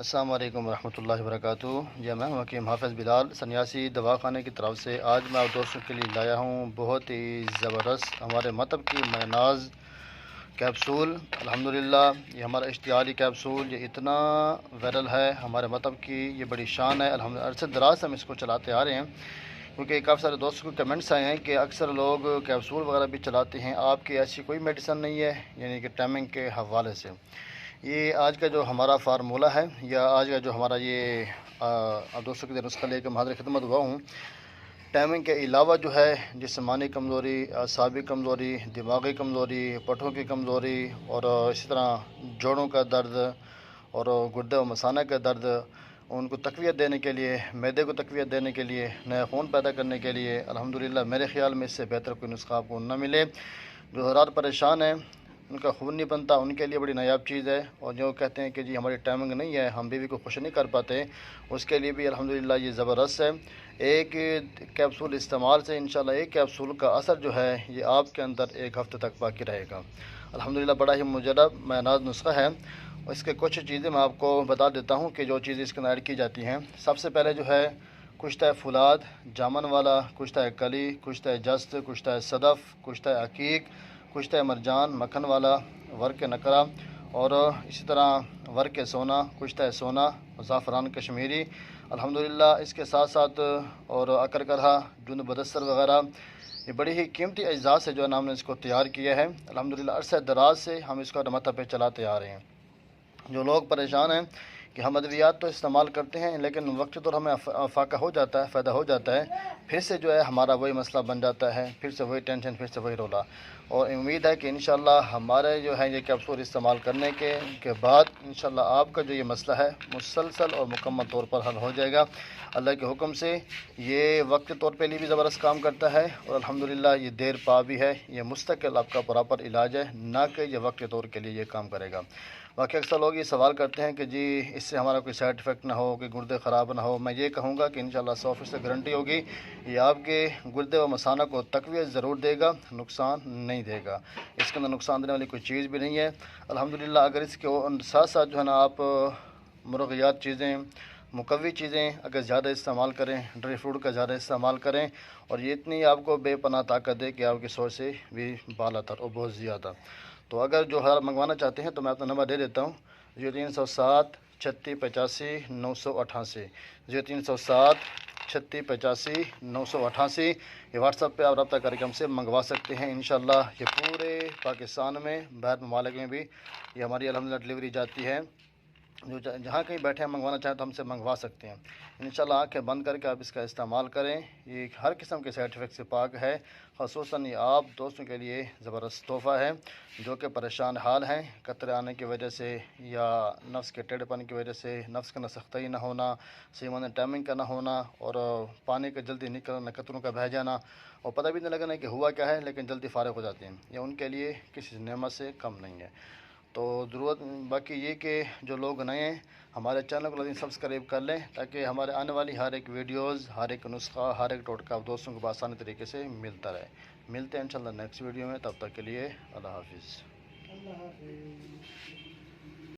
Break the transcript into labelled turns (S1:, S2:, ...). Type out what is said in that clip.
S1: السلام علیکم ورحمۃ اللہ وبرکاتہ۔ جی میں ہوں حکیم حافظ بلال سنیاسی دواخانے کی طرف سے۔ آج میں آپ دوستوں کے لیے لایا ہوں بہت ہی زبردست ہمارے مطب کی میناز کیپسول۔ الحمدللہ یہ ہمارا اشتہاری کیپسول یہ اتنا وائرل ہے، ہمارے مطب کی یہ بڑی شان ہے۔ الحمدللہ عرصے دراز سے ہم اس کو چلاتے آ رہے ہیں، کیونکہ کافی سارے دوستوں کو کمنٹس آئے ہیں کہ اکثر لوگ کیپسول وغیرہ بھی چلاتے ہیں، آپ کی ایسی کوئی میڈیسن نہیں ہے، یعنی کہ ٹائمنگ کے حوالے سے۔ یہ آج کا جو ہمارا فارمولہ ہے یا آج کا جو ہمارا یہ آپ دوستوں کے نسخہ لے کے میں حاضر خدمت ہوا ہوں، ٹائمنگ کے علاوہ جو ہے جسمانی کمزوری، اعصابی کمزوری، دماغی کمزوری، پٹھوں کی کمزوری اور اسی طرح جوڑوں کا درد اور گردے و مثانہ کا درد، ان کو تقویت دینے کے لیے، معدے کو تقویت دینے کے لیے، نیا خون پیدا کرنے کے لیے الحمدللہ میرے خیال میں اس سے بہتر کوئی نسخہ آپ کو نہ ملے۔ جو حضرات پریشان ہیں، ان کا خون نہیں بنتا، ان کے لیے بڑی نایاب چیز ہے، اور جو کہتے ہیں کہ جی ہماری ٹائمنگ نہیں ہے، ہم بیوی کو خوش نہیں کر پاتے، اس کے لیے بھی الحمدللہ یہ زبردست ہے۔ ایک کیپسول استعمال سے انشاءاللہ ایک کیپسول کا اثر جو ہے یہ آپ کے اندر ایک ہفتے تک باقی رہے گا۔ الحمدللہ بڑا ہی مجرب میناز نسخہ ہے۔ اس کے کچھ چیزیں میں آپ کو بتا دیتا ہوں کہ جو چیزیں اس کے اندر ایڈ کی جاتی ہیں۔ سب سے پہلے جو ہے کشتہ فولاد، جامن والا، کشتہ کلی، کشتہ جست، کشتہ صدف، کشتہ عقیق، کشتہ مرجان، مکھن والا، ورق نکرہ اور اسی طرح ورق سونا، کشتہ سونا، زعفران کشمیری الحمدللہ۔ اس کے ساتھ ساتھ اور اکر کرہا، جند بدستر وغیرہ، یہ بڑی ہی قیمتی اجزاء سے جو ہے نا ہم نے اس کو تیار کیا ہے۔ الحمدللہ عرصہ دراز سے ہم اس کو مطب پہ چلاتے آ رہے ہیں۔ جو لوگ پریشان ہیں کہ ہم ادویات تو استعمال کرتے ہیں لیکن وقت طور ہمیں افاقہ ہو جاتا ہے، فائدہ ہو جاتا ہے، پھر سے جو ہے ہمارا وہی مسئلہ بن جاتا ہے، پھر سے وہی ٹینشن، پھر سے وہی رولا۔ اور امید ہے کہ انشاءاللہ ہمارے جو ہے یہ کیپسول استعمال کرنے کے بعد انشاءاللہ آپ کا جو یہ مسئلہ ہے مسلسل اور مکمل طور پر حل ہو جائے گا اللہ کے حکم سے۔ یہ وقت طور پہ بھی زبردست کام کرتا ہے اور الحمدللہ یہ دیر پا بھی ہے، یہ مستقل آپ کا پراپر علاج ہے، نہ کہ یہ وقت طور کے لیے یہ کام کرے گا۔ باقی اکثر لوگ یہ سوال کرتے ہیں کہ جی اس سے ہمارا کوئی سائیڈ افیکٹ نہ ہو، کہ گردے خراب نہ ہو۔ میں یہ کہوں گا کہ انشاءاللہ 100% گارنٹی ہوگی، یہ آپ کے گردے و مثانہ کو تقویت ضرور دے گا، نقصان نہیں دے گا۔ اس کے اندر نقصان دینے والی کوئی چیز بھی نہیں ہے الحمدللہ۔ اگر اس کے ساتھ ساتھ جو ہے نا آپ مرغیات چیزیں، مقوی چیزیں اگر زیادہ استعمال کریں، ڈرائی فروٹ کا زیادہ استعمال کریں، اور یہ اتنی آپ کو بے پناہ طاقت دے کہ آپ کی سوچ سے بھی بالا تر اور بہت زیادہ۔ تو اگر جو حضرات منگوانا چاہتے ہیں تو میں اپنا نمبر دے دیتا ہوں، 0307 36 85 988، 0307 36 85 988۔ یہ واٹس ایپ پہ آپ رابطہ کر کے ہم سے منگوا سکتے ہیں انشاءاللہ۔ یہ پورے پاکستان میں، باہر ممالک میں بھی یہ ہماری الحمدللہ ڈلیوری جاتی ہے۔ جو جہاں کہیں بیٹھے ہیں منگوانا چاہیں تو ہم سے منگوا سکتے ہیں انشاءاللہ۔ آنکھیں بند کر کے آپ اس کا استعمال کریں، یہ ہر قسم کے سائیڈ افیکٹ سے پاک ہے۔ خصوصاً یہ آپ دوستوں کے لیے زبردست تحفہ ہے جو کہ پریشان حال ہیں قطرے آنے کی وجہ سے، یا نفس کے ٹیڑھ پن کی وجہ سے، نفس کا نسختگی نہ ہونا، سیمان ٹائمنگ کا نہ ہونا، اور پانی کا جلدی نکلنا، قطروں کا بہہ جانا، اور پتہ بھی نہیں لگنا کہ ہوا کیا ہے، لیکن جلدی فارغ ہو جاتے ہیں، یہ ان کے لیے کسی نعمت سے کم نہیں ہے۔ تو ضرورت باقی یہ کہ جو لوگ نئے ہیں ہمارے چینل کو لازم سبسکرائب کر لیں، تاکہ ہمارے آنے والی ہر ایک ویڈیوز، ہر ایک نسخہ، ہر ایک ٹوٹکا آپ دوستوں کو بآسانی طریقے سے ملتا رہے۔ ملتے ہیں انشاءاللہ نیکسٹ ویڈیو میں، تب تک کے لیے اللہ حافظ۔